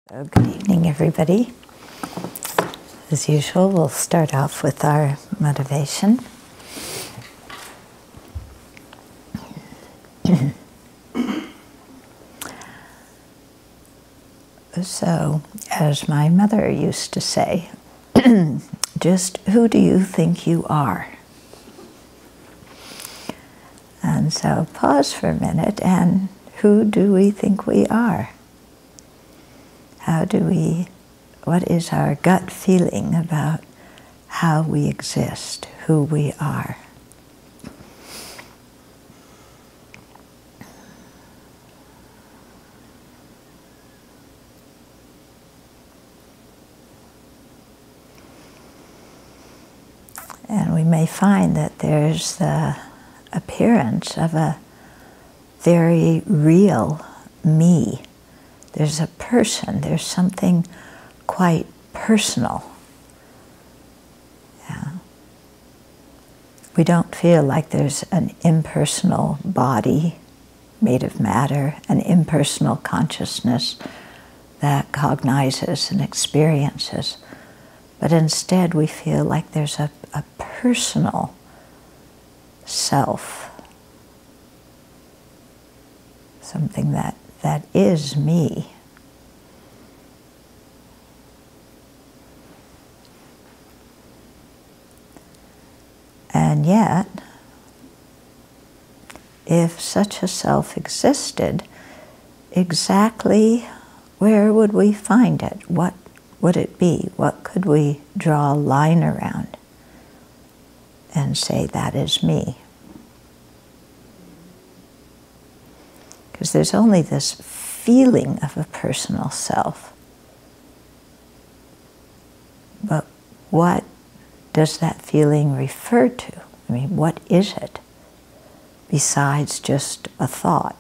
Good evening, everybody. As usual, we'll start off with our motivation. So, as my mother used to say, just who do you think you are? And so pause for a minute, and who do we think we are? What is our gut feeling about how we exist, who we are? And we may find that there's the appearance of a very real me. There's a person, there's something quite personal. Yeah. We don't feel like there's an impersonal body made of matter, an impersonal consciousness that cognizes and experiences. But instead we feel like there's a personal self, something that is me. And yet, if such a self existed, exactly where would we find it? What would it be? What could we draw a line around and say, that is me? Because there's only this feeling of a personal self. But what does that feeling refer to? I mean, what is it besides just a thought?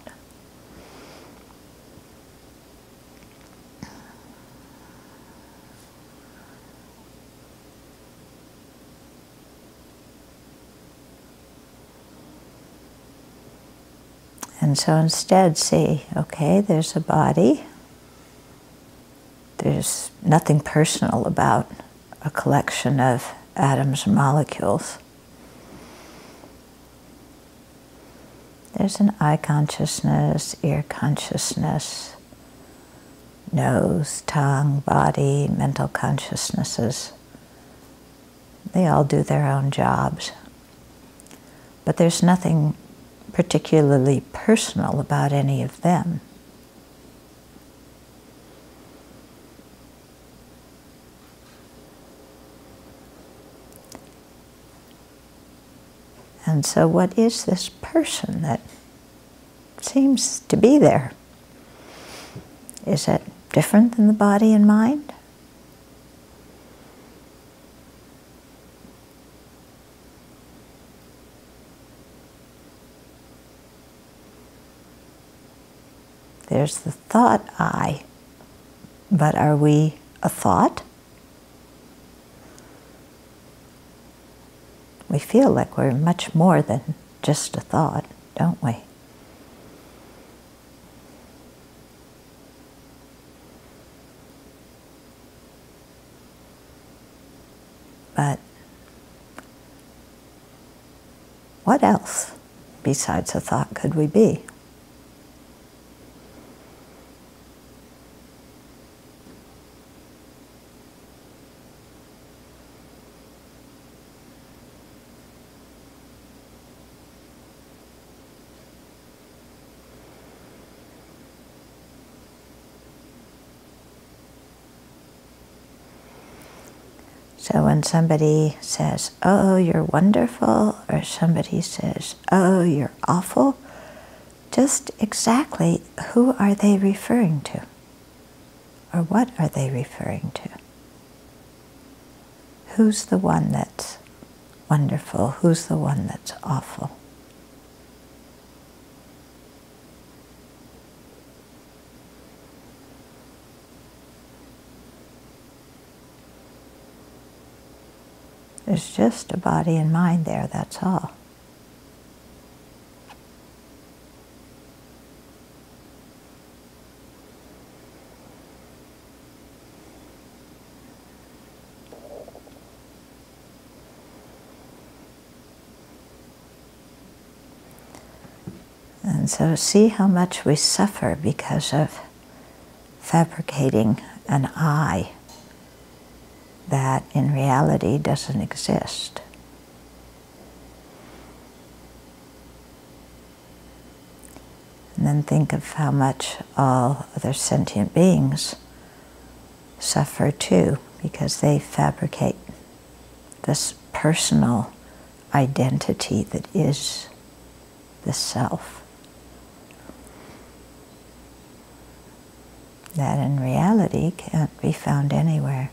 And so instead say, okay, there's a body. There's nothing personal about a collection of atoms and molecules. There's an eye consciousness, ear consciousness, nose, tongue, body, mental consciousnesses. They all do their own jobs. But there's nothing particularly personal about any of them. And so what is this person that seems to be there? Is it different than the body and mind? There's the thought I, but are we a thought? We feel like we're much more than just a thought, don't we? But what else besides a thought could we be? So when somebody says, oh, you're wonderful, or somebody says, oh, you're awful, just exactly who are they referring to? Or what are they referring to? Who's the one that's wonderful? Who's the one that's awful? There's just a body and mind there, that's all. And so see how much we suffer because of fabricating an I that in reality doesn't exist. And then think of how much all other sentient beings suffer too, because they fabricate this personal identity that is the self, that in reality can't be found anywhere.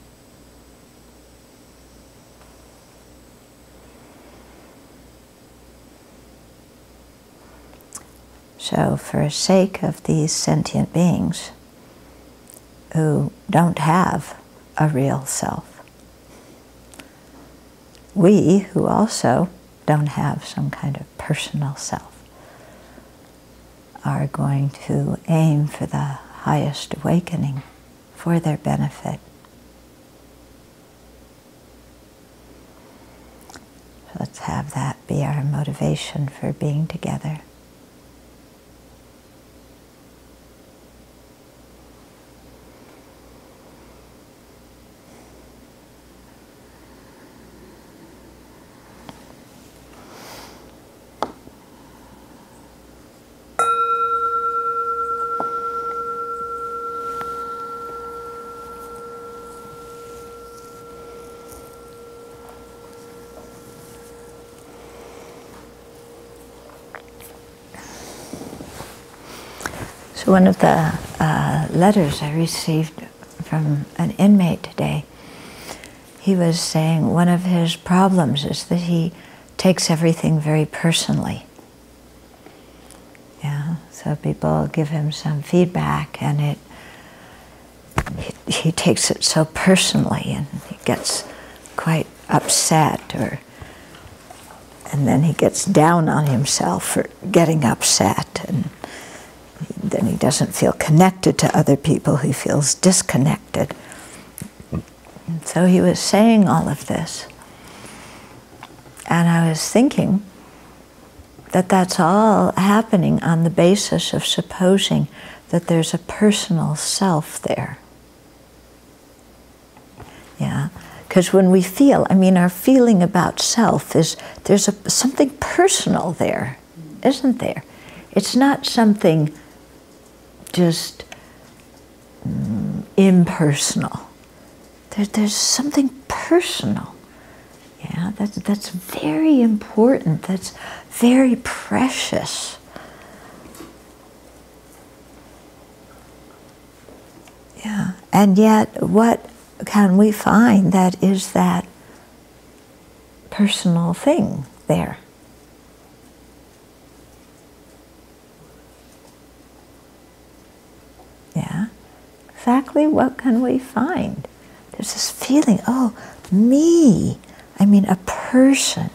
So for the sake of these sentient beings who don't have a real self, we who also don't have some kind of personal self are going to aim for the highest awakening for their benefit. So let's have that be our motivation for being together. So one of the letters I received from an inmate today, he was saying one of his problems is that he takes everything very personally. Yeah, so people give him some feedback and he takes it so personally and he gets quite upset, and then he gets down on himself for getting upset, and then he doesn't feel connected to other people, he feels disconnected. And so he was saying all of this. And I was thinking that that's all happening on the basis of supposing that there's a personal self there. Yeah, because when we feel, I mean, our feeling about self is, there's something personal there, isn't there? It's not something just impersonal. There's something personal. Yeah, that's very important. That's very precious. Yeah, and yet what can we find that is that personal thing there? Yeah, exactly what can we find? There's this feeling, oh, me, I mean a person.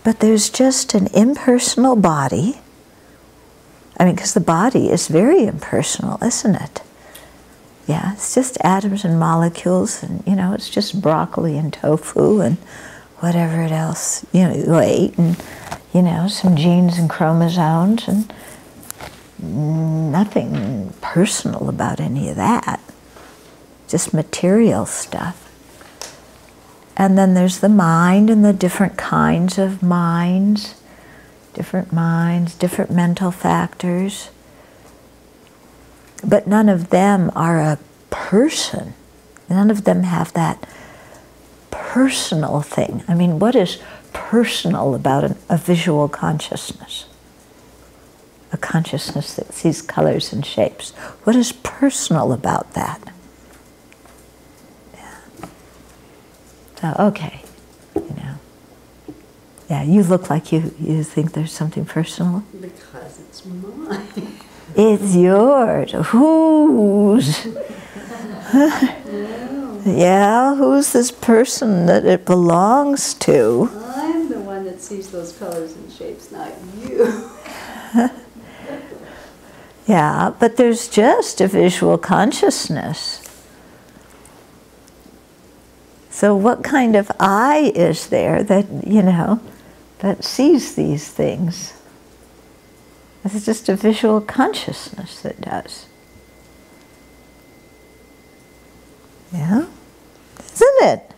But there's just an impersonal body. I mean, because the body is very impersonal, isn't it? Yeah, it's just atoms and molecules, and you know, it's just broccoli and tofu and whatever else, you know, you ate, and you know, some genes and chromosomes, and nothing personal about any of that. Just material stuff. And then there's the mind and the different kinds of minds, different mental factors. But none of them are a person. None of them have that personal thing. I mean, what is personal about a visual consciousness? A consciousness that sees colors and shapes. What is personal about that? Yeah. So, okay, you know. Yeah, you look like you think there's something personal? Because it's mine. It's yours. Whose? Yeah, who's this person that it belongs to? I'm the one that sees those colors and shapes, not you. Yeah, but there's just a visual consciousness. So what kind of I is there that, you know, that sees these things? It's just a visual consciousness that does. Yeah? Isn't it?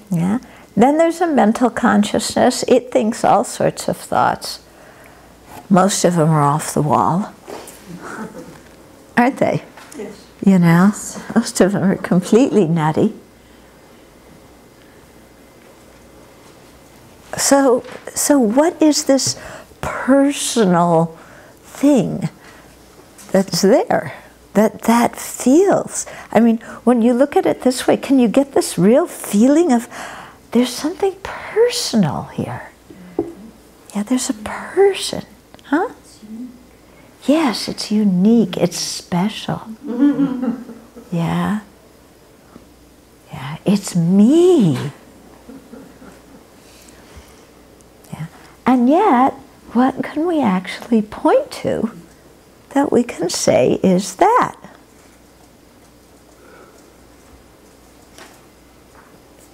Yeah? Then there's a mental consciousness. It thinks all sorts of thoughts. Most of them are off the wall. Aren't they? Yes. You know? Most of them are completely nutty. So what is this personal thing that's there, that feels? I mean, when you look at it this way, can you get this real feeling of there's something personal here? Yeah, there's a person, huh? Yes, it's unique, it's special. Yeah. Yeah, it's me. Yeah. And yet, what can we actually point to that we can say is that?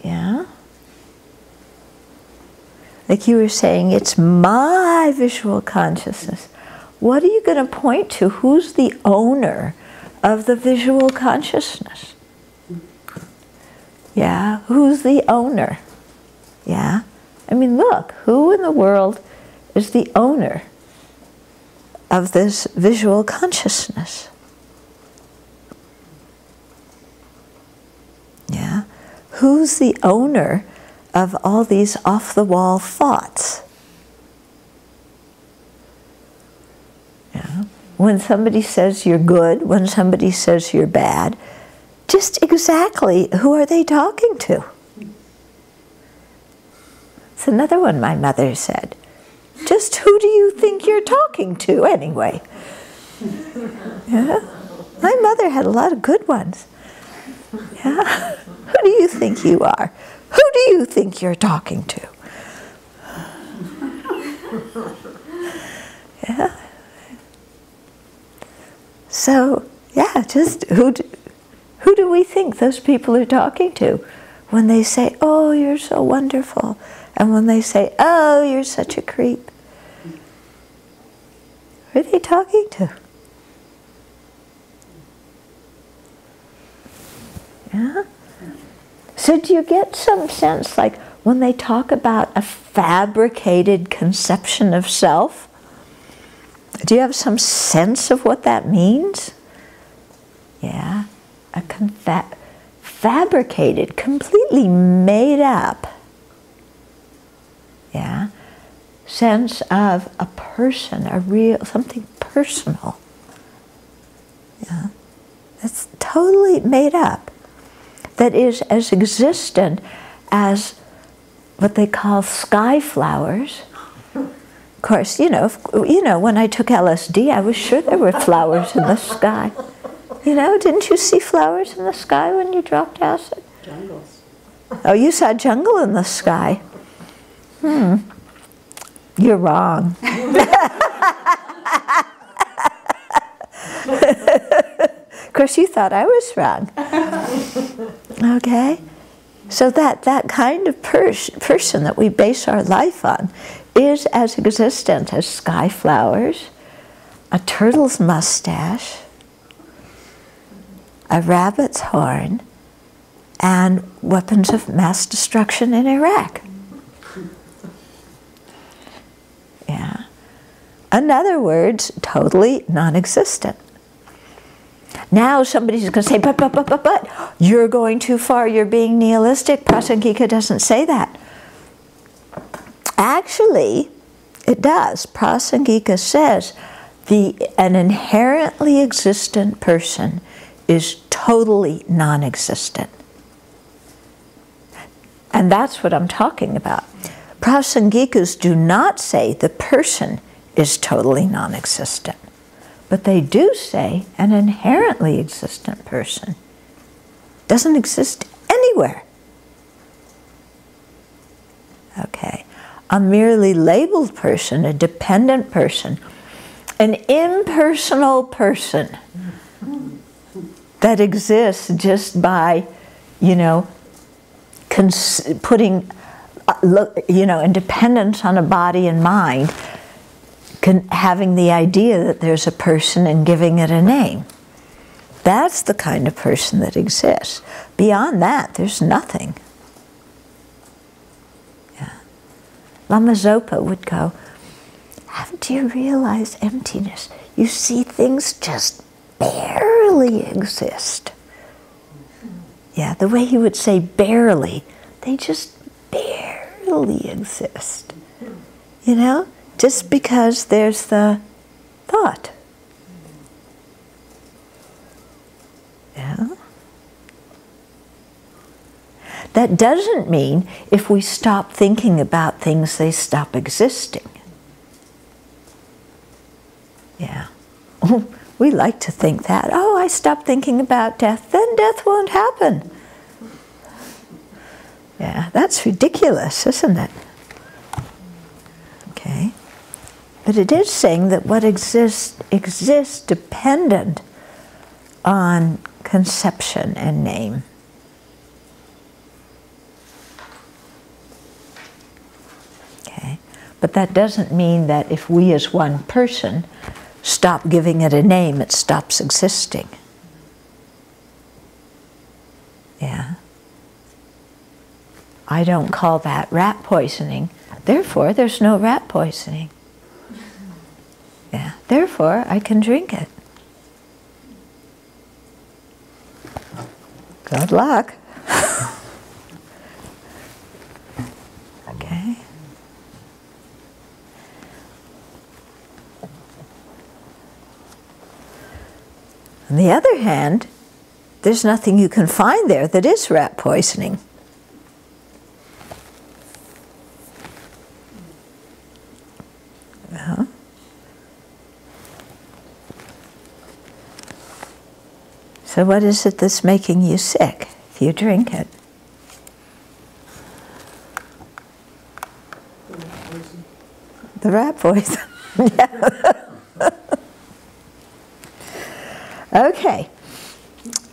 Yeah? Like you were saying, it's my visual consciousness. What are you going to point to? Who's the owner of the visual consciousness? Yeah? Who's the owner? Yeah? I mean, look, who in the world is the owner of this visual consciousness? Yeah? Who's the owner of all these off-the-wall thoughts? Yeah? When somebody says you're good, when somebody says you're bad, just exactly who are they talking to? It's another one my mother said. Just who do you think you're talking to anyway? Yeah? My mother had a lot of good ones. Yeah? Who do you think you are? Who do you think you're talking to? Yeah? So, yeah, just who do we think those people are talking to when they say, oh, you're so wonderful, and when they say, oh, you're such a creep? Who are they talking to? Yeah? So do you get some sense, like when they talk about a fabricated conception of self, do you have some sense of what that means? Yeah, a fabricated, completely made up, yeah, sense of a person, a real, something personal. Yeah, that's totally made up. That is as existent as what they call sky flowers. Of course, you know, when I took LSD, I was sure there were flowers in the sky. You know, didn't you see flowers in the sky when you dropped acid? Jungles. Oh, you saw jungle in the sky. You're wrong. Of course, you thought I was wrong. Okay? So that kind of person that we base our life on is as existent as sky flowers, a turtle's mustache, a rabbit's horn, and weapons of mass destruction in Iraq. Yeah. In other words, totally non-existent. Now somebody's going to say, but, you're going too far, you're being nihilistic. Prasangika doesn't say that. Actually, it does. Prasangika says an inherently existent person is totally non-existent. And that's what I'm talking about. Prasangikas do not say the person is totally non-existent. But they do say an inherently existent person doesn't exist anywhere. Okay. A merely labeled person, a dependent person, an impersonal person that exists just by, putting, independence on a body and mind, having the idea that there's a person and giving it a name. That's the kind of person that exists. Beyond that, there's nothing. Yeah. Lama Zopa would go, haven't you realized emptiness? You see things just barely exist. Yeah, the way he would say barely, they just barely exist. You know, just because there's the thought. Yeah. That doesn't mean if we stop thinking about things, they stop existing. Yeah. We like to think that, oh, I stop thinking about death, then death won't happen. Yeah, that's ridiculous, isn't it? Okay. But it is saying that what exists dependent on conception and name. Okay. But that doesn't mean that if we as one person stop giving it a name, it stops existing. Yeah. I don't call that rat poisoning. Therefore, there's no rat poisoning. Yeah. Therefore, I can drink it. Good luck. Okay. On the other hand, there's nothing you can find there that is rat poisoning. So what is it that's making you sick if you drink it? The rat poison. Yeah. Okay.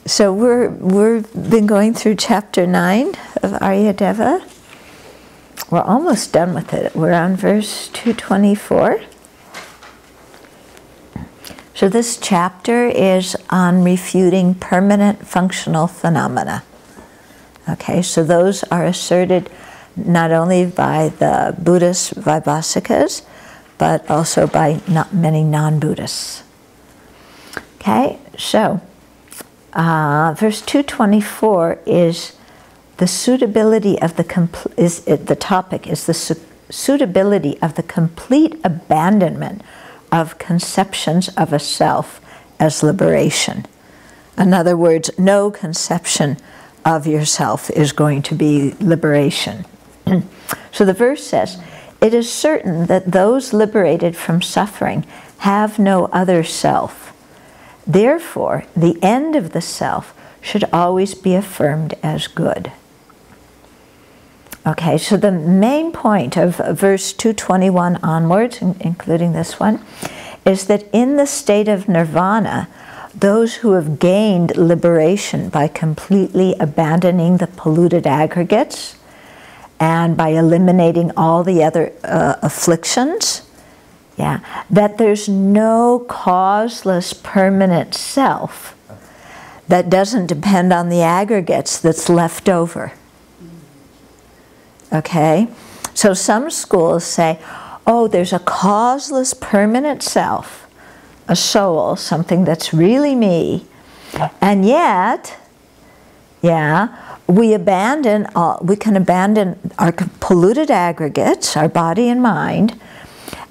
So we've been going through chapter 9 of Aryadeva. We're almost done with it. We're on verse 224. So this chapter is on refuting permanent functional phenomena. Okay, so those are asserted not only by the Buddhist Vaibhasikas, but also by many non-Buddhists. Okay, so verse 224 is the suitability of the topic is the suitability of the complete abandonment of conceptions of a self as liberation. In other words, no conception of yourself is going to be liberation. So the verse says, it is certain that those liberated from suffering have no other self. Therefore, the end of the self should always be affirmed as good. Okay, so the main point of verse 221 onwards, including this one, is that in the state of nirvana, those who have gained liberation by completely abandoning the polluted aggregates and by eliminating all the other afflictions, yeah, that there's no causeless permanent self that doesn't depend on the aggregates that's left over. Okay? So some schools say, oh, there's a causeless permanent self, a soul, something that's really me, and yet, yeah, we can abandon our polluted aggregates, our body and mind,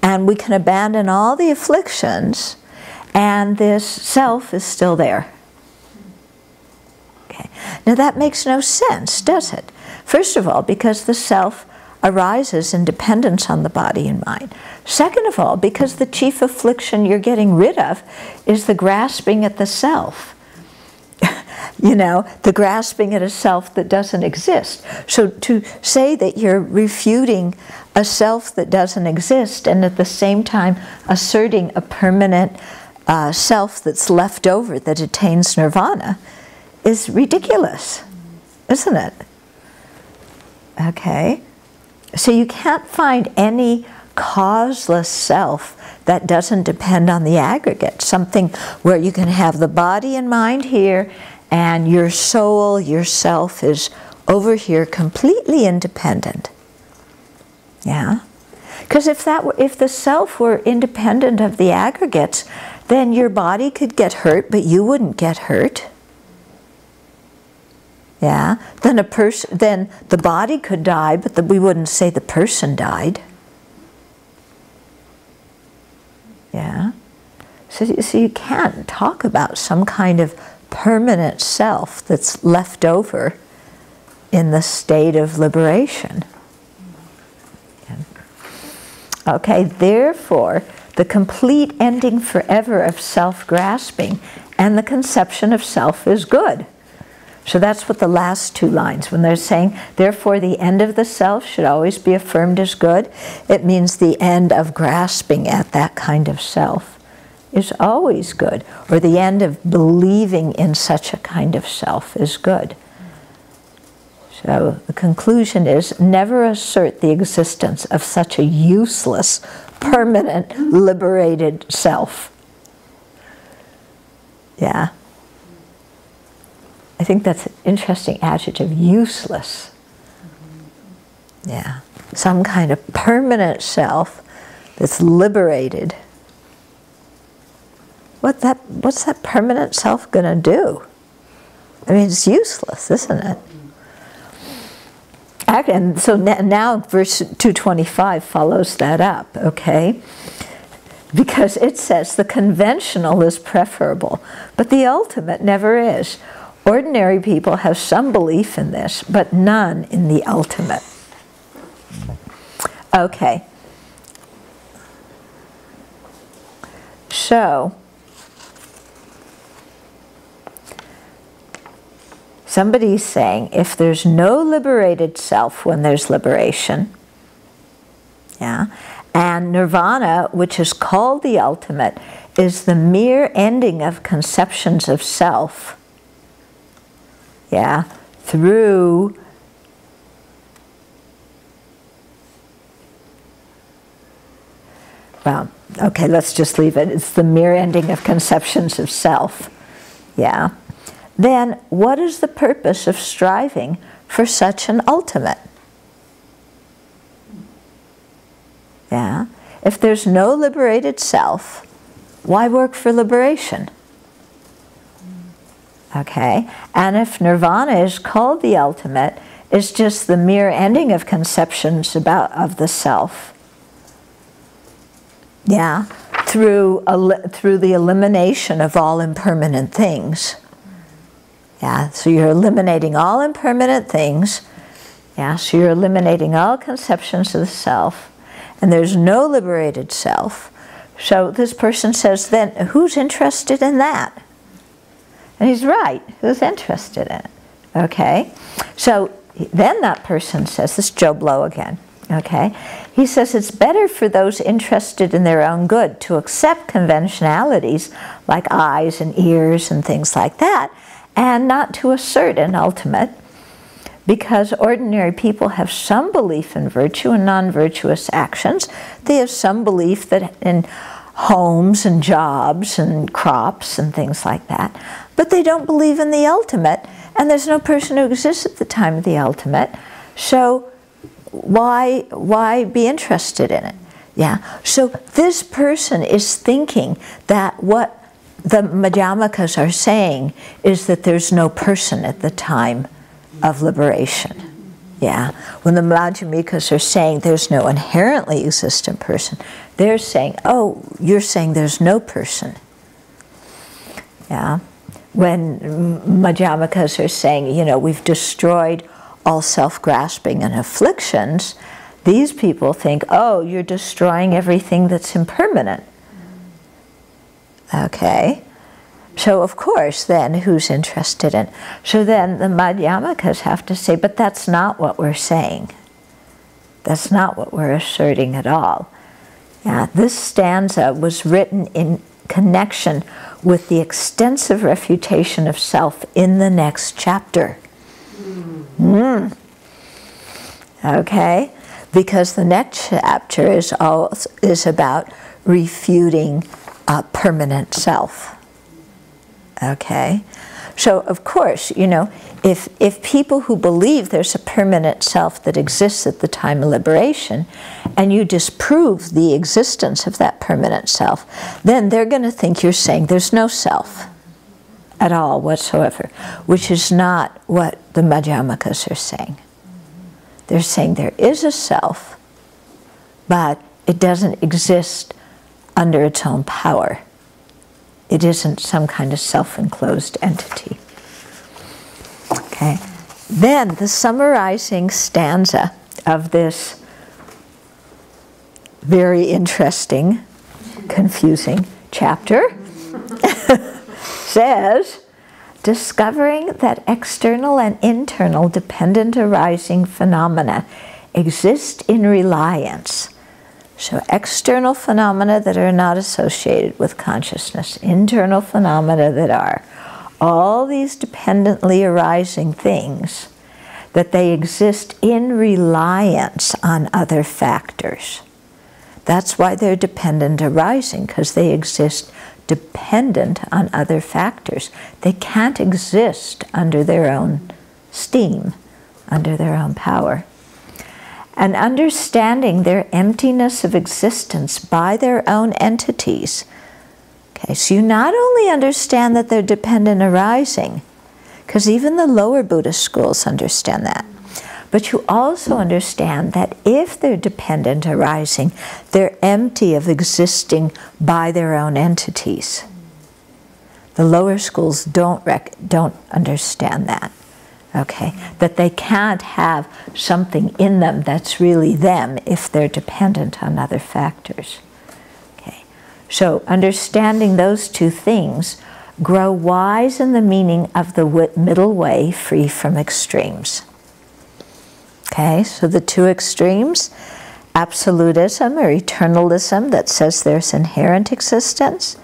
and we can abandon all the afflictions, and this self is still there. Okay. Now that makes no sense, does it? First of all, because the self arises in dependence on the body and mind. Second of all, because the chief affliction you're getting rid of is the grasping at the self. You know, the grasping at a self that doesn't exist. So to say that you're refuting a self that doesn't exist and at the same time asserting a permanent self that's left over that attains nirvana is ridiculous, isn't it? Okay. So you can't find any causeless self that doesn't depend on the aggregate, something where you can have the body and mind here, and your soul, yourself, is over here, completely independent. Yeah? Because if the self were independent of the aggregates, then your body could get hurt, but you wouldn't get hurt. Yeah? Then the body could die, but we wouldn't say the person died. Yeah? So you can't talk about some kind of permanent self that's left over in the state of liberation. Okay, therefore, the complete ending forever of self-grasping and the conception of self is good. So that's what the last two lines, when they're saying, therefore the end of the self should always be affirmed as good, it means the end of grasping at that kind of self is always good, or the end of believing in such a kind of self is good. So the conclusion is, never assert the existence of such a useless, permanent, liberated self. Yeah. I think that's an interesting adjective, useless. Yeah. Some kind of permanent self that's liberated. What's that permanent self going to do? I mean, it's useless, isn't it? And so now verse 225 follows that up, okay? Because it says the conventional is preferable, but the ultimate never is. Ordinary people have some belief in this, but none in the ultimate. Okay. So, somebody's saying, if there's no liberated self when there's liberation, yeah, and nirvana, which is called the ultimate, is the mere ending of conceptions of self, yeah, through well, okay, let's just leave it. It's the mere ending of conceptions of self, yeah. Then what is the purpose of striving for such an ultimate? Yeah. If there's no liberated self, why work for liberation? Okay. And if nirvana is called the ultimate, it's just the mere ending of conceptions of the self. Yeah. Through the elimination of all impermanent things. Yeah, so you're eliminating all impermanent things. Yeah, so you're eliminating all conceptions of the self. And there's no liberated self. So this person says, then who's interested in that? And he's right, who's interested in it? Okay, so then that person says, this is Joe Blow again. Okay, he says it's better for those interested in their own good to accept conventionalities like eyes and ears and things like that, and not to assert an ultimate, because ordinary people have some belief in virtue and non-virtuous actions. They have some belief that in homes and jobs and crops and things like that, but they don't believe in the ultimate, and there's no person who exists at the time of the ultimate, so why be interested in it? Yeah. So this person is thinking that what the Madhyamakas are saying is that there's no person at the time of liberation. Yeah. When the Madhyamikas are saying there's no inherently existent person, they're saying, oh, you're saying there's no person. Yeah. When Madhyamikas are saying, you know, we've destroyed all self-grasping and afflictions, these people think, oh, you're destroying everything that's impermanent. Okay, so of course then who's interested in? So then the Madhyamikas have to say, but that's not what we're saying. That's not what we're asserting at all. Yeah, this stanza was written in connection with the extensive refutation of self in the next chapter. Okay, because the next chapter is about refuting a permanent self. Okay? So, of course, you know, if people who believe there's a permanent self that exists at the time of liberation, and you disprove the existence of that permanent self, then they're going to think you're saying there's no self at all whatsoever, which is not what the Madhyamakas are saying. They're saying there is a self, but it doesn't exist under its own power. It isn't some kind of self-enclosed entity. Okay. Then the summarizing stanza of this very interesting, confusing chapter says, discovering that external and internal dependent arising phenomena exist in reliance. So external phenomena that are not associated with consciousness, internal phenomena that are. All these dependently arising things, that they exist in reliance on other factors. That's why they're dependent arising, because they exist dependent on other factors. They can't exist under their own steam, under their own power. And understanding their emptiness of existence by their own entities. Okay, so you not only understand that they're dependent arising, because even the lower Buddhist schools understand that, but you also understand that if they're dependent arising, they're empty of existing by their own entities. The lower schools don't understand that. Okay, that they can't have something in them that's really them if they're dependent on other factors. Okay, so understanding those two things, grow wise in the meaning of the middle way, free from extremes. Okay, so the two extremes, absolutism or eternalism that says there's inherent existence,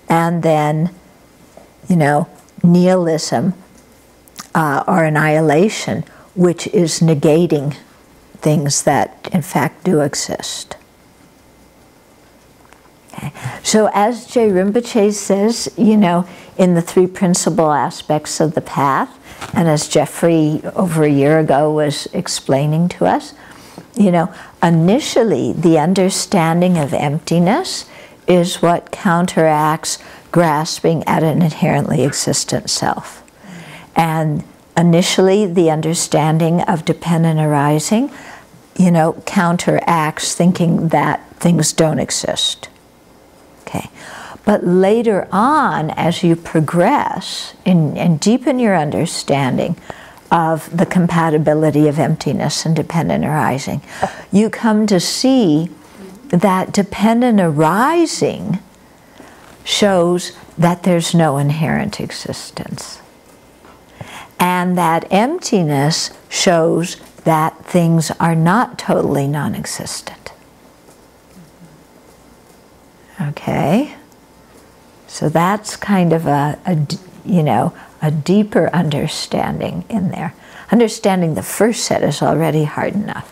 and then, you know, nihilism, or annihilation, which is negating things that in fact do exist. Okay. So as Jay Rinpoche says, you know, in the three principal aspects of the path, and as Jeffrey over a year ago was explaining to us, you know, initially the understanding of emptiness is what counteracts grasping at an inherently existent self. And initially, the understanding of dependent arising, you know, counteracts thinking that things don't exist. Okay. But later on, as you progress and deepen your understanding of the compatibility of emptiness and dependent arising, you come to see that dependent arising shows that there's no inherent existence. And that emptiness shows that things are not totally non-existent. Okay? So that's kind of a deeper understanding in there. Understanding the first set is already hard enough.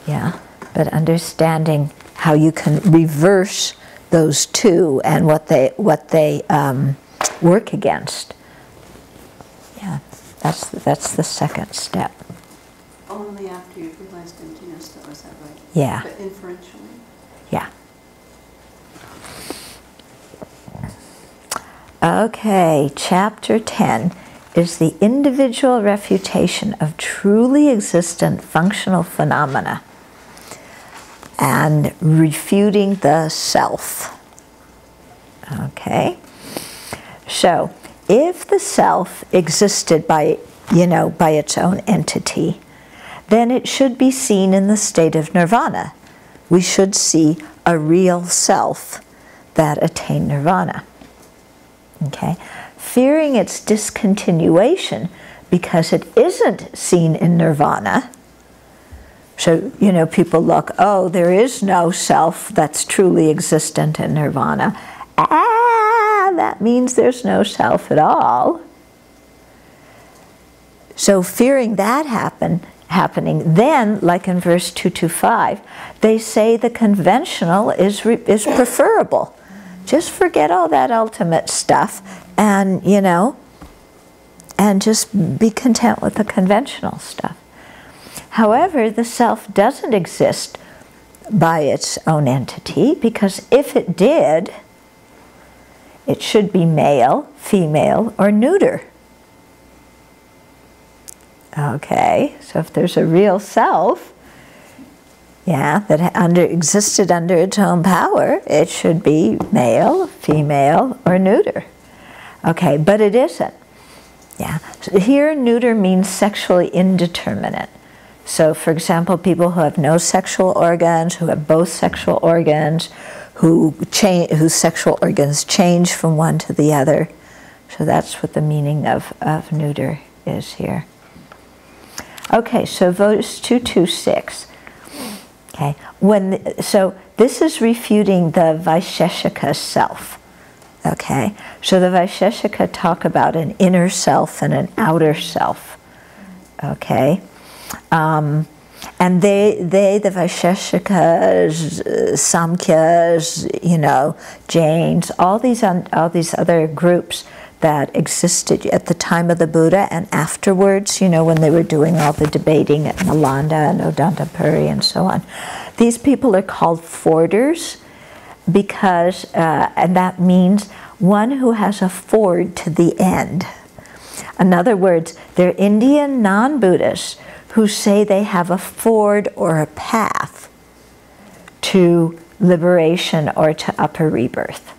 Yeah? But understanding how you can reverse those two and what they work against. Yeah. That's the second step. Only after you've realized emptiness, though, is that right? Yeah. But inferentially? Yeah. Okay, chapter 10 is the individual refutation of truly existent functional phenomena and refuting the self. Okay? So, if the self existed by its own entity, then it should be seen in the state of nirvana. We should see a real self that attained nirvana. Okay? Fearing its discontinuation because it isn't seen in nirvana. So, you know, people look, oh, there is no self that's truly existent in nirvana. That means there's no self at all. So fearing that happen, happening. Then, like in verse 225, they say the conventional is preferable. Just forget all that ultimate stuff and, you know, and just be content with the conventional stuff. However, the self doesn't exist by its own entity, because if it did, it should be male, female, or neuter. Okay, so if there's a real self, yeah, that existed under its own power, it should be male, female, or neuter. Okay, but it isn't. Yeah, so here neuter means sexually indeterminate. So, for example, people who have no sexual organs, who have both sexual organs, whose sexual organs change from one to the other. So that's what the meaning of neuter is here. Okay, so verse 226. Okay, so this is refuting the Vaisheshika self. Okay, so the Vaisheshika talk about an inner self and an outer self. Okay, and the Vaisheshikas, Samkhyas, you know, Jains, all these other groups that existed at the time of the Buddha and afterwards, you know, when they were doing all the debating at Nalanda and Odantapuri and so on. These people are called forders because, and that means one who has a ford to the end. In other words, they're Indian non-Buddhists who say they have a ford or a path to liberation or to upper rebirth.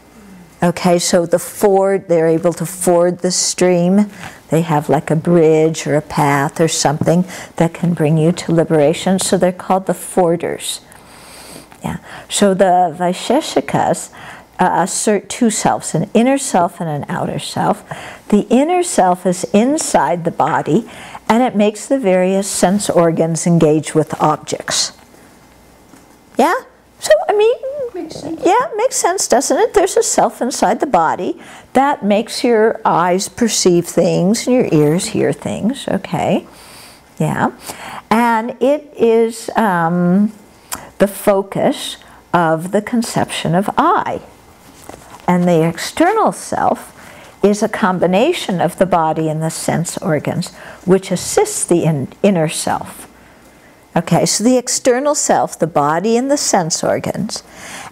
Okay, so the ford, they're able to ford the stream. They have like a bridge or a path or something that can bring you to liberation. So they're called the forders. Yeah. So the Vaisheshikas assert two selves, an inner self and an outer self. The inner self is inside the body, and it makes the various sense organs engage with objects. Yeah? So, I mean, makes sense. Yeah, it makes sense, doesn't it? There's a self inside the body that makes your eyes perceive things and your ears hear things, okay? Yeah. And it is the focus of the conception of I. And the external self is a combination of the body and the sense organs, which assists the inner self. Okay, so the external self, the body and the sense organs,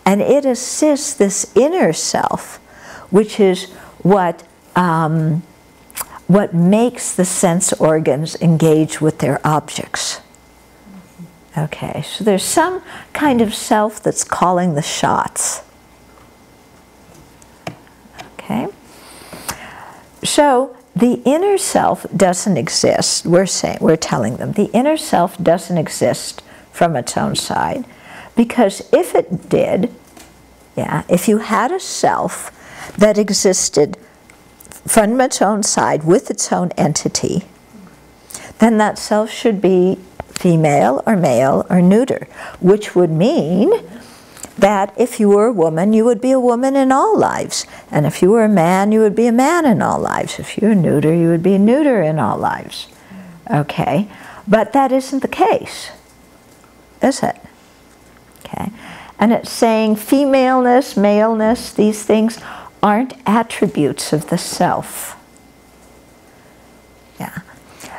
and it assists this inner self, which is what makes the sense organs engage with their objects. Okay, so there's some kind of self that's calling the shots. Okay, so the inner self doesn't exist. We're telling them the inner self doesn't exist from its own side, because if it did, yeah, if you had a self that existed from its own side with its own entity, then that self should be female or male or neuter, which would mean that if you were a woman, you would be a woman in all lives. And if you were a man, you would be a man in all lives. If you were neuter, you would be neuter in all lives. Okay? But that isn't the case, is it? Okay? And it's saying femaleness, maleness, these things aren't attributes of the self. Yeah.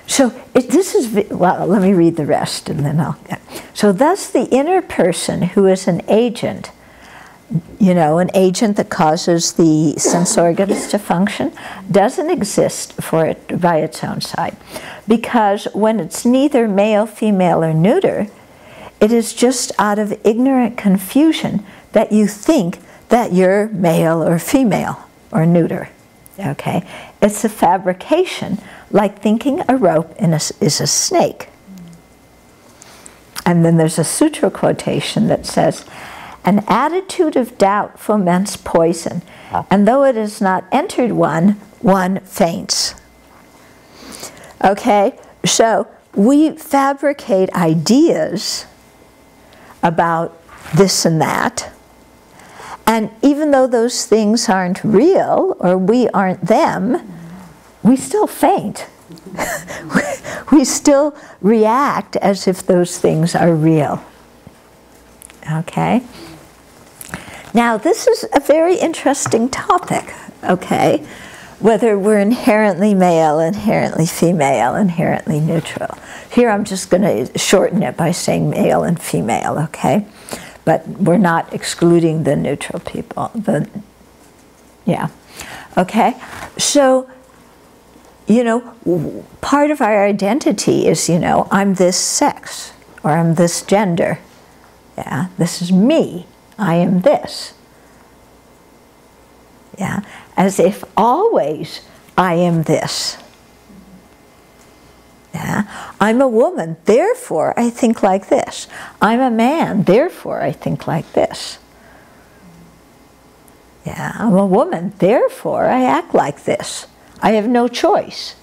So this is, well, let me read the rest and then I'll, yeah. So thus the inner person who is an agent, you know, an agent that causes the sense organs to function, doesn't exist by its own side. Because when it's neither male, female, or neuter, it is just out of ignorant confusion that you think that you're male or female or neuter. Okay? It's a fabrication, like thinking a rope is a snake. And then there's a sutra quotation that says, "An attitude of doubt foments poison, and though it has not entered one, one faints." Okay, so we fabricate ideas about this and that, and even though those things aren't real, or we aren't them, we still faint. we still react as if those things are real. Okay? Now, this is a very interesting topic, okay? Whether we're inherently male, inherently female, inherently neutral. Here I'm just going to shorten it by saying male and female, okay? But we're not excluding the neutral people. Yeah. Okay? So, you know, part of our identity is, you know, I'm this sex, or I'm this gender. Yeah? This is me. I am this. Yeah? As if always I am this. Yeah? I'm a woman, therefore I think like this. I'm a man, therefore I think like this. Yeah, I'm a woman, therefore I act like this. I have no choice.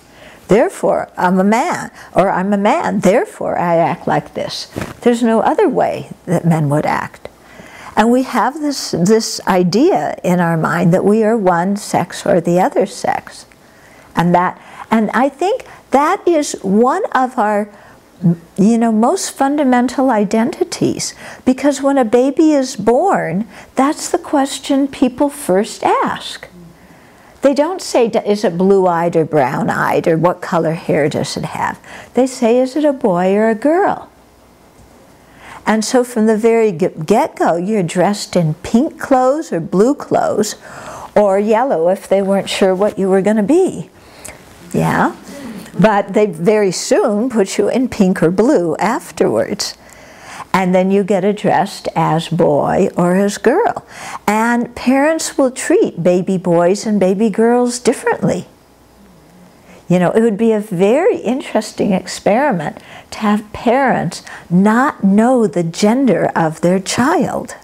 Therefore I'm a man, or I'm a man, therefore I act like this. There's no other way that men would act. And we have this idea in our mind that we are one sex or the other sex. And I think that is one of our, you know, most fundamental identities. Because when a baby is born, that's the question people first ask. They don't say, is it blue-eyed or brown-eyed, or what color hair does it have? They say, is it a boy or a girl? And so from the very get-go, you're dressed in pink clothes or blue clothes, or yellow if they weren't sure what you were going to be. Yeah? But they very soon put you in pink or blue afterwards. And then you get addressed as boy or as girl. And parents will treat baby boys and baby girls differently. You know, it would be a very interesting experiment to have parents not know the gender of their child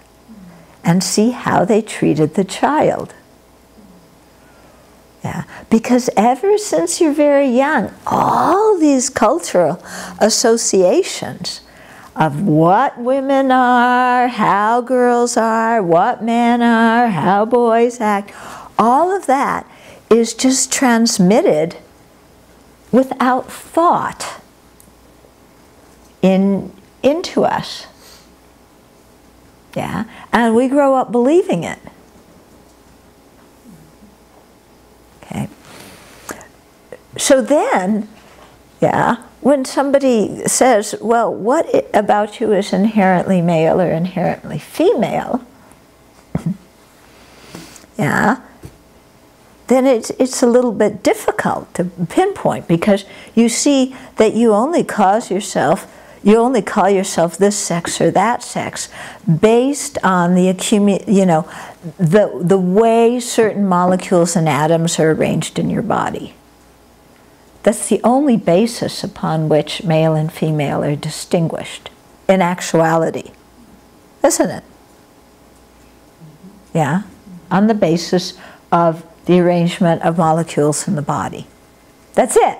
and see how they treated the child. Yeah, because ever since you're very young, all these cultural associations of what women are, how girls are, what men are, how boys act, all of that is just transmitted without thought into us. Yeah, and we grow up believing it. Okay. So then, yeah, when somebody says, well, what about you is inherently male or inherently female? Yeah, then it's a little bit difficult to pinpoint, because you see that you only call yourself this sex or that sex based on the the way certain molecules and atoms are arranged in your body. That's the only basis upon which male and female are distinguished in actuality, isn't it? Yeah, on the basis of the arrangement of molecules in the body. That's it.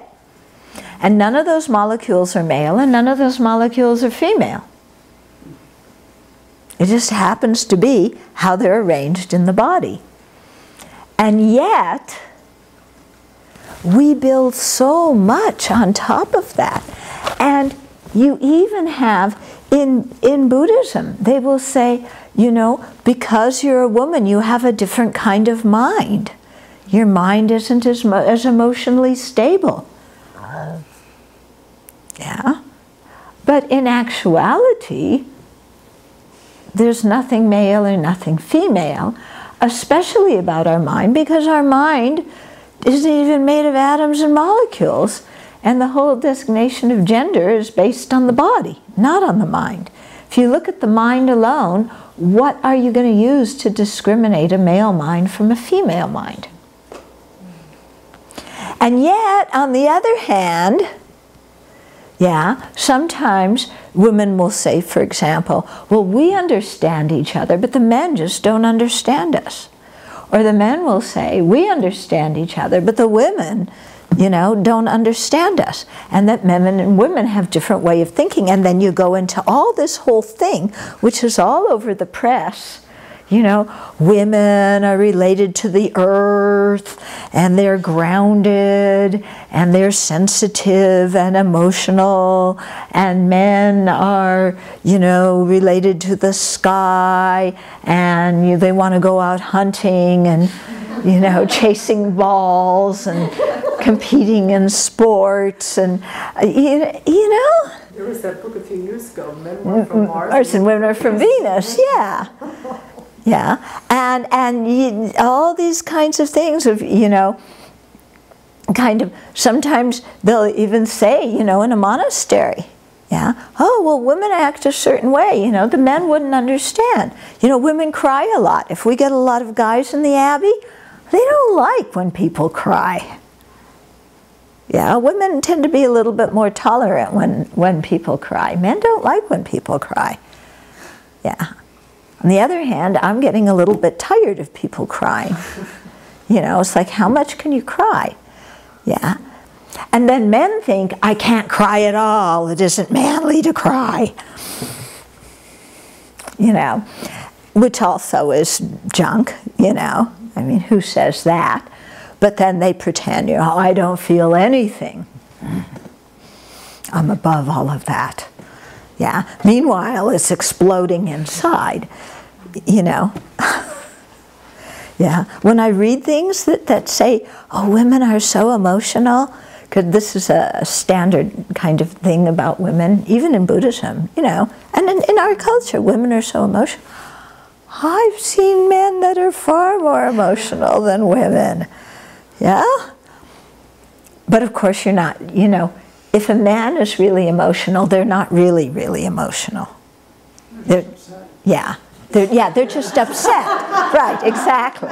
And none of those molecules are male and none of those molecules are female. It just happens to be how they're arranged in the body. And yet, we build so much on top of that. And you even have, in Buddhism, they will say, you know, because you're a woman, you have a different kind of mind. Your mind isn't as emotionally stable. Yeah. But in actuality, there's nothing male or nothing female, especially about our mind, because our mind isn't even made of atoms and molecules, and the whole designation of gender is based on the body, not on the mind. If you look at the mind alone, what are you going to use to discriminate a male mind from a female mind? And yet, on the other hand, yeah, sometimes women will say, for example, well, we understand each other, but the men just don't understand us. Or the men will say, we understand each other, but the women, you know, don't understand us. And that men and women have different way of thinking. And then you go into all this whole thing, which is all over the press, you know, women are related to the earth, and they're grounded, and they're sensitive and emotional, and men are, you know, related to the sky, and they want to go out hunting and, you know, chasing balls and competing in sports, and, you know. There was that book a few years ago, Men Were from Mars. And Women Are from Venus, yeah. Yeah, and all these kinds of things of, you know, kind of, sometimes they'll even say, you know, in a monastery, yeah, oh, well, women act a certain way, you know, the men wouldn't understand. You know, women cry a lot. If we get a lot of guys in the Abbey, they don't like when people cry. Yeah, women tend to be a little bit more tolerant when people cry. Men don't like when people cry. Yeah. On the other hand, I'm getting a little bit tired of people crying. You know, it's like, how much can you cry? Yeah. And then men think, I can't cry at all. It isn't manly to cry. You know, which also is junk, you know. I mean, who says that? But then they pretend, you know, I don't feel anything. I'm above all of that. Yeah. Meanwhile, it's exploding inside, you know. Yeah. When I read things that say, oh, women are so emotional, because this is a standard kind of thing about women, even in Buddhism, you know, and in our culture, women are so emotional. I've seen men that are far more emotional than women. Yeah? But of course you're not, you know, if a man is really emotional, they're not really, really emotional. They're just upset. Right, exactly.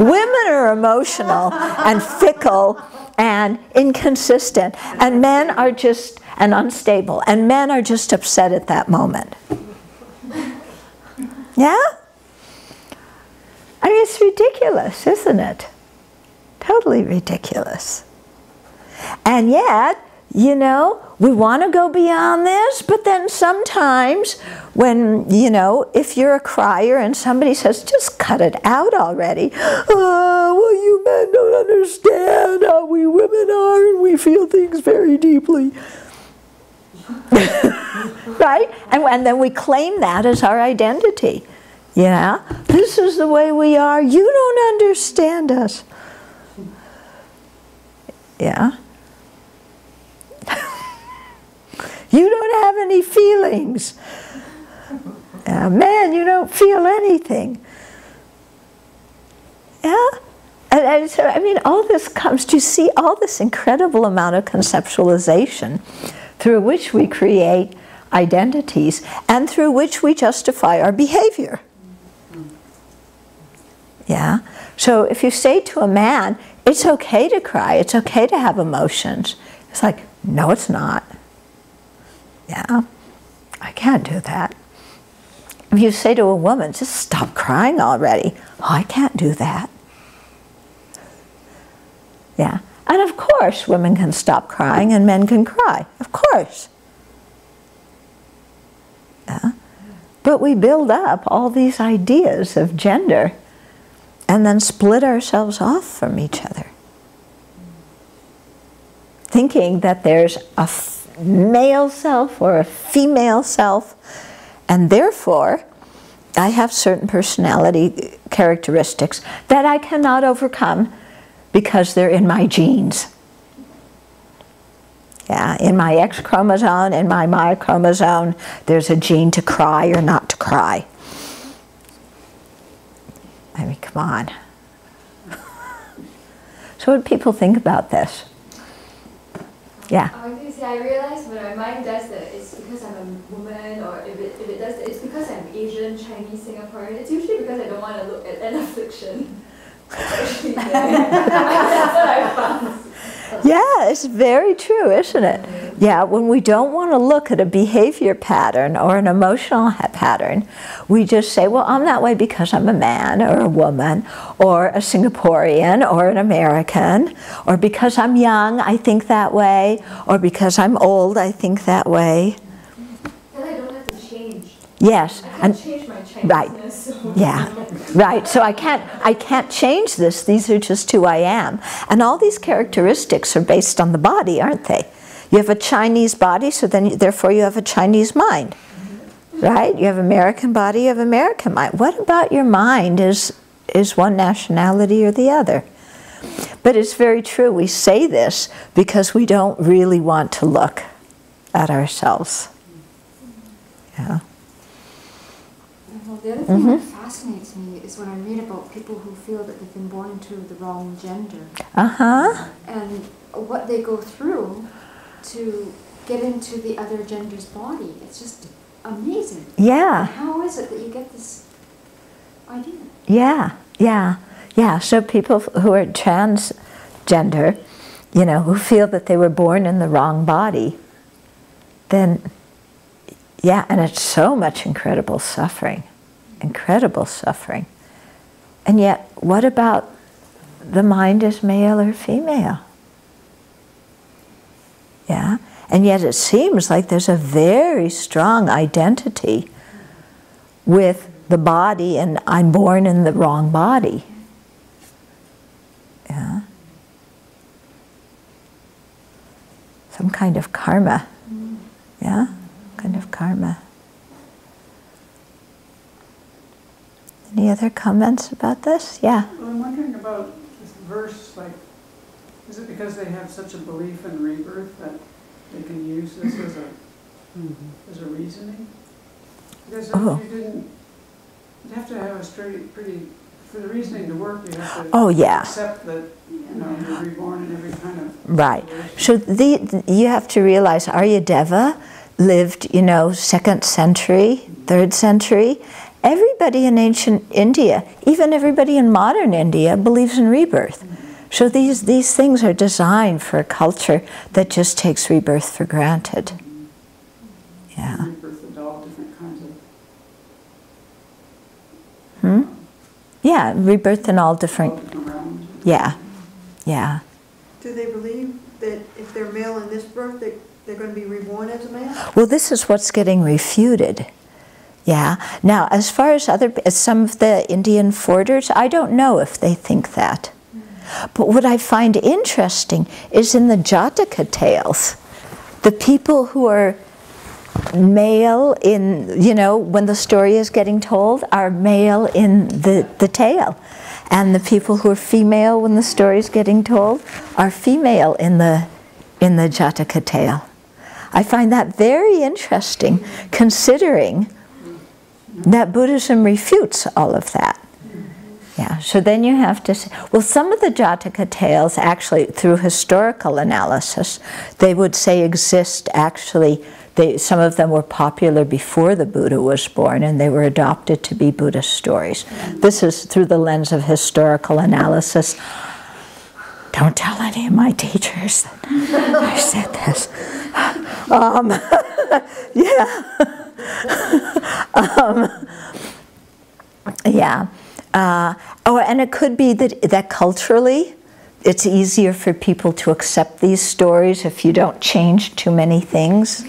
Women are emotional and fickle and inconsistent, and men are just, and unstable, and men are just upset at that moment. Yeah? I mean, it's ridiculous, isn't it? Totally ridiculous. And yet, you know, we want to go beyond this, but then sometimes when, you know, if you're a crier and somebody says, just cut it out already. Oh, well, you men don't understand how we women are, and we feel things very deeply. Right? And then we claim that as our identity. Yeah? This is the way we are. You don't understand us. Yeah? You don't have any feelings. Man, you don't feel anything. Yeah? And so, I mean, all this comes, do you see all this incredible amount of conceptualization through which we create identities and through which we justify our behavior? Yeah? So if you say to a man, it's okay to cry, it's okay to have emotions, it's like, no, it's not. Yeah, I can't do that. If you say to a woman, just stop crying already, oh, I can't do that. Yeah, and of course women can stop crying and men can cry, of course. Yeah. But we build up all these ideas of gender and then split ourselves off from each other, thinking that there's a male self or a female self, and therefore I have certain personality characteristics that I cannot overcome because they're in my genes. Yeah, in my X chromosome, in my Y chromosome, there's a gene to cry or not to cry. I mean, come on. So what do people think about this? Yeah. I was going to say, I realize when my mind does that, it's because I'm a woman, or if it does that, it's because I'm Asian, Chinese, Singaporean. It's usually because I don't want to look at an affliction. That's what I found. Yeah, it's very true, isn't it? Yeah, when we don't want to look at a behavior pattern or an emotional pattern, we just say, well, I'm that way because I'm a man or a woman or a Singaporean or an American, or because I'm young, I think that way, or because I'm old, I think that way. Then I don't have to change. Yes. I And can't change my Chineseness. right. So. Yeah, right. So I can't change this. These are just who I am. And all these characteristics are based on the body, aren't they? You have a Chinese body, so then therefore you have a Chinese mind. Right? You have American body, you have American mind. What about your mind is one nationality or the other? But it's very true. We say this because we don't really want to look at ourselves. Yeah. Well, the other thing that fascinates me is when I read about people who feel that they've been born into the wrong gender. And what they go through to get into the other gender's body. It's just amazing. Yeah. And how is it that you get this idea? Yeah, yeah, yeah. So people who are transgender, you know, who feel that they were born in the wrong body, then, yeah, and it's so much incredible suffering. Incredible suffering. And yet, what about the mind is male or female? Yeah, and yet it seems like there's a very strong identity with the body, and I'm born in the wrong body. Yeah. Some kind of karma. Yeah, kind of karma. Any other comments about this? Yeah. Well, I'm wondering about this verse, like, is it because they have such a belief in rebirth that they can use this as a reasoning? Because if you didn't, you'd have to have a pretty, for the reasoning to work, you have to accept that, you know, you're reborn in every kind of situation. So you have to realize Aryadeva lived, you know, 2nd century, 3rd century. Everybody in ancient India, even everybody in modern India, believes in rebirth. So these things are designed for a culture that just takes rebirth for granted. Yeah. Rebirth of all different kinds of... Yeah, rebirth in all different... realms. Yeah, yeah. Do they believe that if they're male in this birth, they're going to be reborn as a male? Well, this is what's getting refuted. Yeah. Now, as far as some of the Indian forgers, I don't know if they think that. But what I find interesting is in the Jataka tales, the people who are male in, you know, when the story is getting told, are male in the tale. And the people who are female when the story is getting told are female in the Jataka tale. I find that very interesting, considering that Buddhism refutes all of that. Yeah, so then you have to say, well, some of the Jataka tales actually, through historical analysis, they would say exist actually, some of them were popular before the Buddha was born, and they were adopted to be Buddhist stories. This is through the lens of historical analysis. Don't tell any of my teachers that I said this. Yeah. And it could be that culturally, it's easier for people to accept these stories if you don't change too many things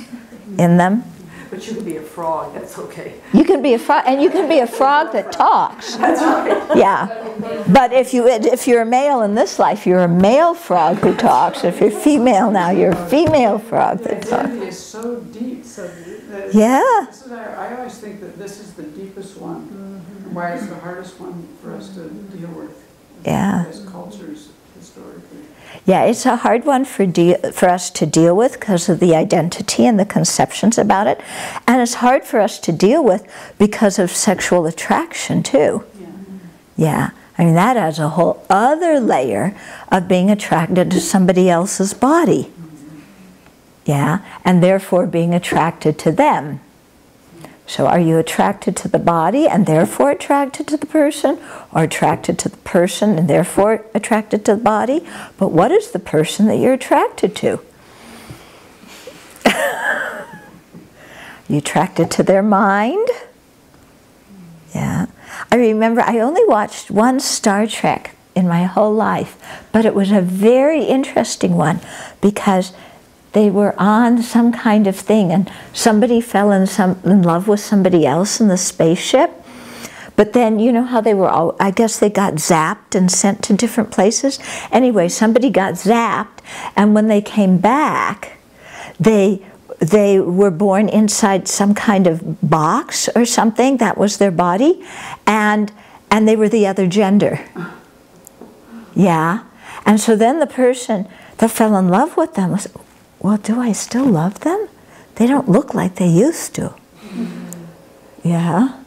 in them. But you can be a frog, that's okay. You can be a frog, and you can be a frog that talks. That's right. Yeah. But if you're a male in this life, you're a male frog who talks. If you're female now, you're a female frog that talks. The identity is so deep, Yeah. I always think that this is the deepest one, and why it's the hardest one for us to deal with as cultures historically. Yeah, it's a hard one for us to deal with because of the identity and the conceptions about it. And it's hard for us to deal with because of sexual attraction too. Yeah. I mean, that adds a whole other layer of being attracted to somebody else's body. Yeah, and therefore being attracted to them. So are you attracted to the body and therefore attracted to the person, or attracted to the person and therefore attracted to the body? But what is the person that you're attracted to? You attracted to their mind? Yeah. I remember I only watched one Star Trek in my whole life, but it was a very interesting one because they were on some kind of thing, and somebody fell in love with somebody else in the spaceship. But then, you know how they were all, I guess they got zapped and sent to different places. Anyway, somebody got zapped, and when they came back, they were born inside some kind of box or something. That was their body, and they were the other gender. Yeah. And so then the person that fell in love with them was, well, do I still love them? They don't look like they used to. Yeah.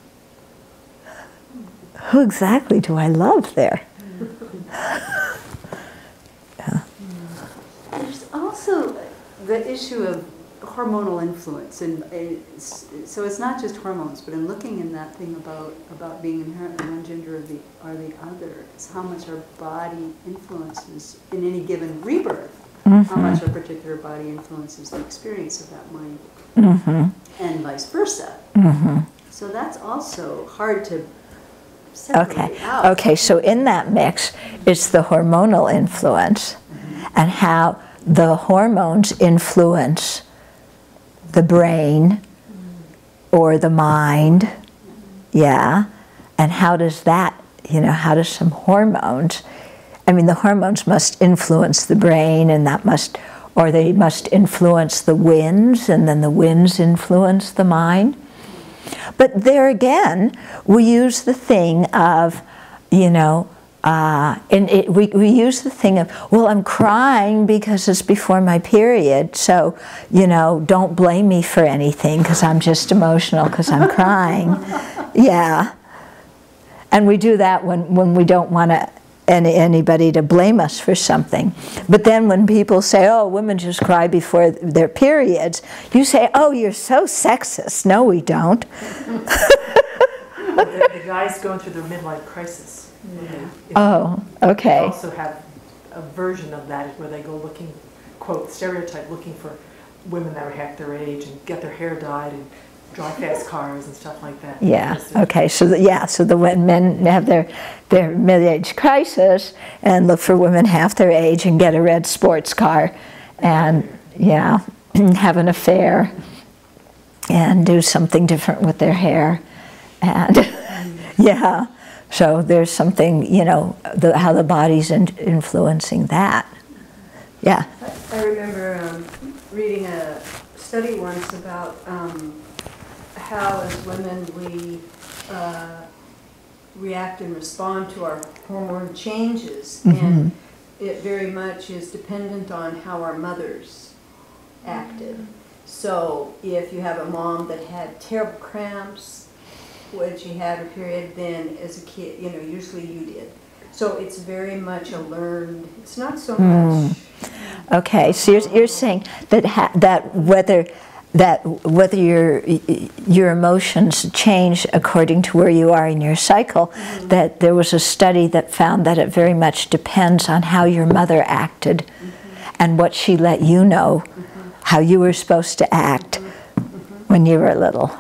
Who exactly do I love there? Yeah. There's also the issue of hormonal influence, and so it's not just hormones, but in looking in that thing about being inherently one gender or the other, it's how much our body influences in any given rebirth, how much our particular body influences the experience of that mind, and vice versa. So that's also hard to separate out. Okay, so in that mix, it's the hormonal influence and how the hormones influence the brain or the mind, yeah, and how does that, you know, how does some hormones, I mean, the hormones must influence the brain, and that must, or they must influence the winds, and then the winds influence the mind. But there again, we use the thing of, you know, we use the thing of, well, I'm crying because it's before my period, so, you know, don't blame me for anything because I'm just emotional because I'm crying. Yeah. And we do that when we don't want anybody to blame us for something. But then when people say, oh, women just cry before their periods, you say, oh, you're so sexist. No, we don't. The guys going through their midlife crisis. Oh, okay. They also have a version of that where they go looking, quote, stereotype, looking for women that are half their age and get their hair dyed and drive fast cars and stuff like that. Yeah, okay, so when men have their mid-age crisis and look for women half their age and get a red sports car and, yeah, have an affair and do something different with their hair and, yeah. So there's something, you know, how the body's influencing that. Yeah. I remember reading a study once about how as women we react and respond to our hormone changes, and it very much is dependent on how our mothers acted. So if you have a mom that had terrible cramps when she had her period, then as a kid, you know, usually you did. So it's very much a learned, it's not so much. Okay, so you're saying that whether your emotions change according to where you are in your cycle, that there was a study that found that it very much depends on how your mother acted and what she let you know, how you were supposed to act when you were little.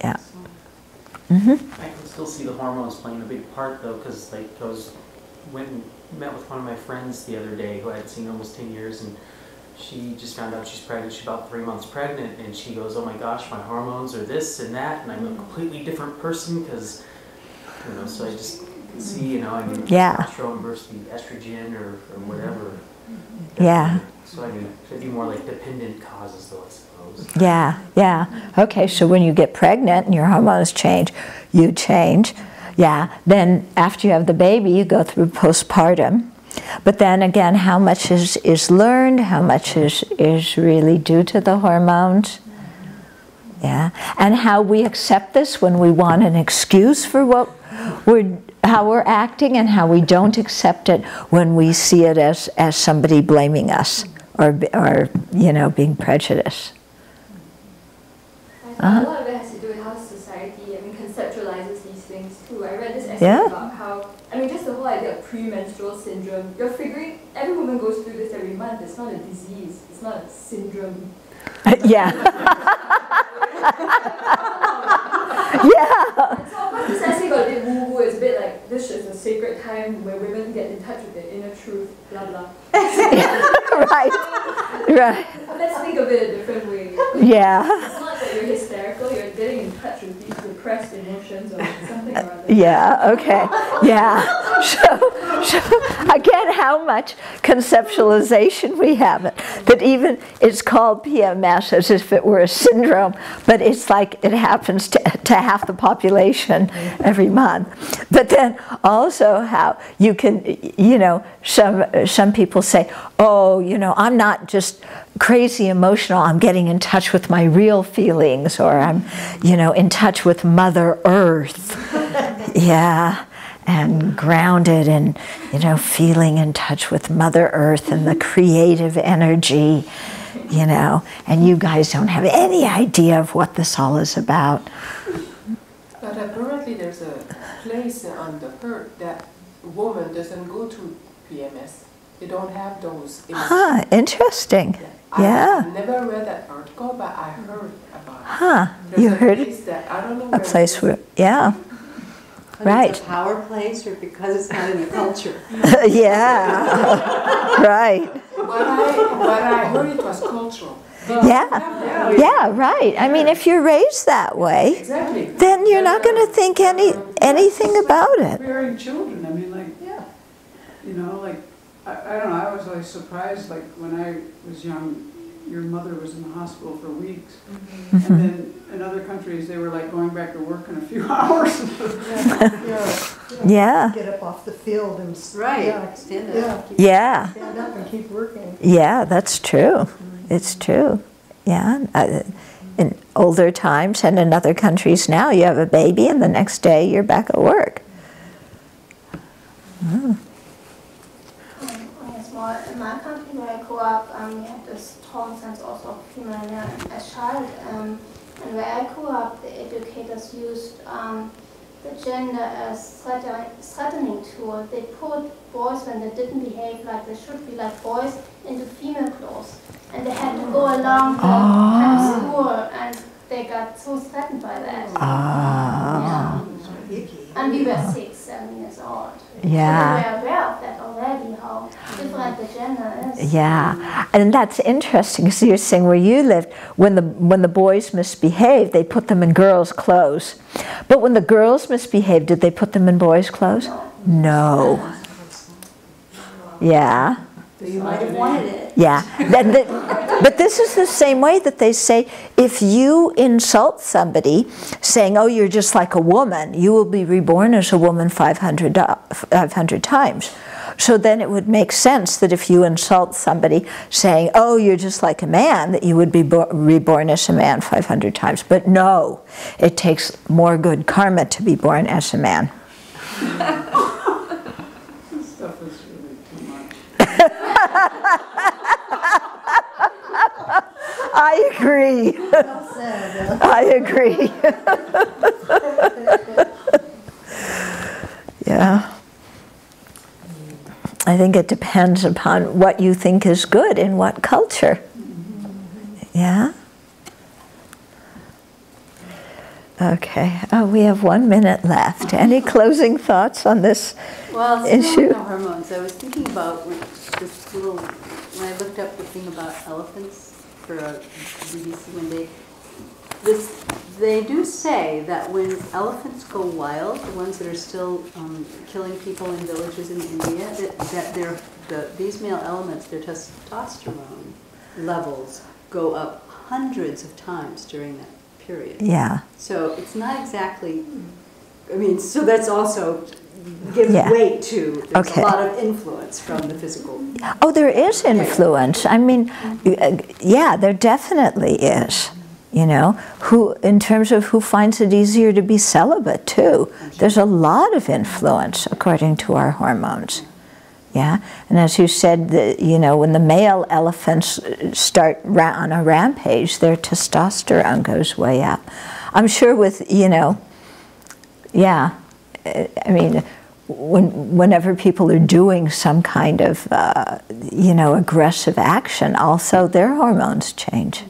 Yeah. I can still see the hormones playing a big part though, because like went and met with one of my friends the other day who I hadn't seen in almost 10 years, and she just found out she's pregnant. She's about 3 months pregnant, and she goes, "Oh my gosh, my hormones are this and that, and I'm a completely different person because, you know." So I just see, you know, I mean, testosterone versus the estrogen or whatever. Yeah. So I mean, it'd be more like dependent causes, though, I suppose. Yeah, yeah. Okay, so when you get pregnant and your hormones change, you change. Yeah. Then after you have the baby, you go through postpartum. But then again, how much is learned, how much is really due to the hormones. Yeah. And how we accept this when we want an excuse for how we're acting, and how we don't accept it when we see it as somebody blaming us or you know, being prejudiced. A lot of it has to do with how society, I mean, conceptualizes these things too. I read this essay about how, I mean, just the whole idea of premenstrual syndrome. You're figuring every woman goes through this every month. It's not a disease. It's not a syndrome. Yeah. Yeah. And so of course this essay got a bit woo-woo. It's a bit like, this is a sacred time where women get in touch with their inner truth, blah blah. Right. Let's think of it a different way. Yeah. It's not that you're hysterical, you're getting in touch with these repressed emotions or something or other. Yeah, okay. Yeah. So again, how much conceptualization we have it. That even it's called PMS as if it were a syndrome, but it's like it happens to half the population every month. But then also how you can, you know, some people say, oh, you know, I'm not just crazy emotional, I'm getting in touch with my real feelings, or I'm, you know, in touch with Mother Earth. Yeah, and grounded and, you know, feeling in touch with Mother Earth and the creative energy, you know, and you guys don't have any idea of what this all is about. But apparently there's a place on the earth that woman doesn't go to PMS. They don't have those. Huh, interesting. Yeah. I never read that article, but I heard about it. Huh, There's you a heard place that, I don't know a where place it is. where, yeah. But Right. It's a power place, or because it's not in the culture? Yeah, right. But I heard it was cultural. Yeah, right. I mean, if you're raised that way, Exactly. then you're not going to think anything about it. Rearing children, I mean, like, you know, like, I don't know, I was always surprised, like, when I was young, your mother was in the hospital for weeks. And then in other countries, they were like going back to work in a few hours. Yeah. Get up off the field and Right. Yeah, Stand up. yeah, Yeah, stand up and keep working. yeah, that's true. It's true. Yeah. In older times and in other countries now, you have a baby and the next day you're back at work. Oh. Yes, well, in my country where I grew up, we had this strong sense also of female and male as child. And where I grew up, the educators used the gender as threatening tool. They put boys, when they didn't behave like they should be like boys, into female clothes. And they had to go along the kind of school, and they got so threatened by that. Yeah. And we were 6, 7 years old. Yeah. So we were aware of that already, how different the gender is. Yeah, and that's interesting because you're saying where you lived, when the boys misbehaved, they put them in girls' clothes. But when the girls misbehaved, did they put them in boys' clothes? No. Yeah. You might have wanted it. Yeah. But this is the same way that they say, if you insult somebody saying, oh, you're just like a woman, you will be reborn as a woman 500 times. So then it would make sense that if you insult somebody saying, oh, you're just like a man, that you would be reborn as a man 500 times. But no, it takes more good karma to be born as a man. This stuff is really too much. I agree. I agree. Yeah. I think it depends upon what you think is good in what culture. Yeah? Okay. Oh, we have 1 minute left. Any closing thoughts on this issue? Well, hormones. I was thinking about when I looked up the thing about elephants for a BBC one day. They do say that when elephants go wild, the ones that are still killing people in villages in India, that these male elements, their testosterone levels go up hundreds of times during that period. Yeah. So it's not exactly, I mean, so that's also gives weight to, there's a lot of influence from the physical. Oh, there is influence. I mean, yeah, there definitely is. You know, in terms of who finds it easier to be celibate too. There's a lot of influence according to our hormones. Yeah, and as you said, you know, when the male elephants start on a rampage, their testosterone goes way up. I'm sure with, you know, yeah, I mean, whenever people are doing some kind of, you know, aggressive action, also their hormones change.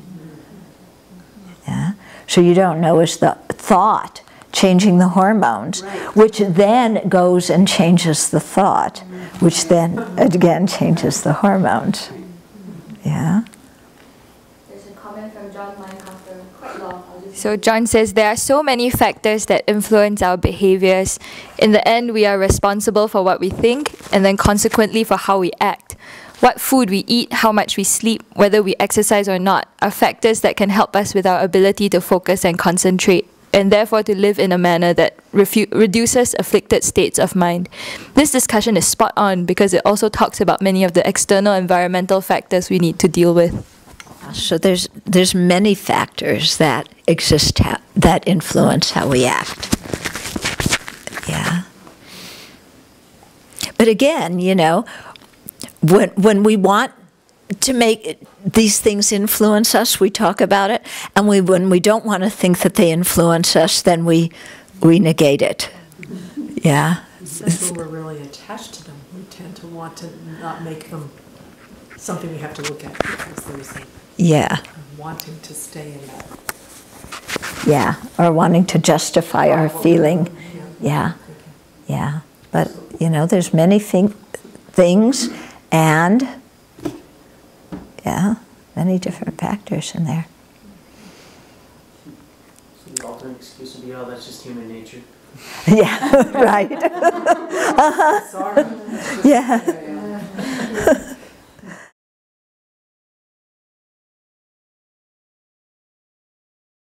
Yeah, so you don't know is the thought changing the hormones, which then goes and changes the thought, which then again changes the hormones. Yeah. There's a comment from John Lancaster, quite long. So John says, there are so many factors that influence our behaviors. In the end, we are responsible for what we think, and then consequently for how we act. What food we eat, how much we sleep, whether we exercise or not, are factors that can help us with our ability to focus and concentrate, and therefore to live in a manner that reduces afflicted states of mind. This discussion is spot on because it also talks about many of the external environmental factors we need to deal with. So there's many factors that exist that influence how we act. Yeah. But again, you know, when we want to make these things influence us, we talk about it, and when we don't want to think that they influence us, then we negate it. Yeah. That's when we're really attached to them. We tend to want to not make them something we have to look at because there's a wanting to stay in that. Yeah, or wanting to justify our feeling. Yeah, yeah. But, you know, there's many things and, yeah, many different factors in there. So the alternate excuse would be, oh, that's just human nature. Yeah, right. Sorry. Yeah.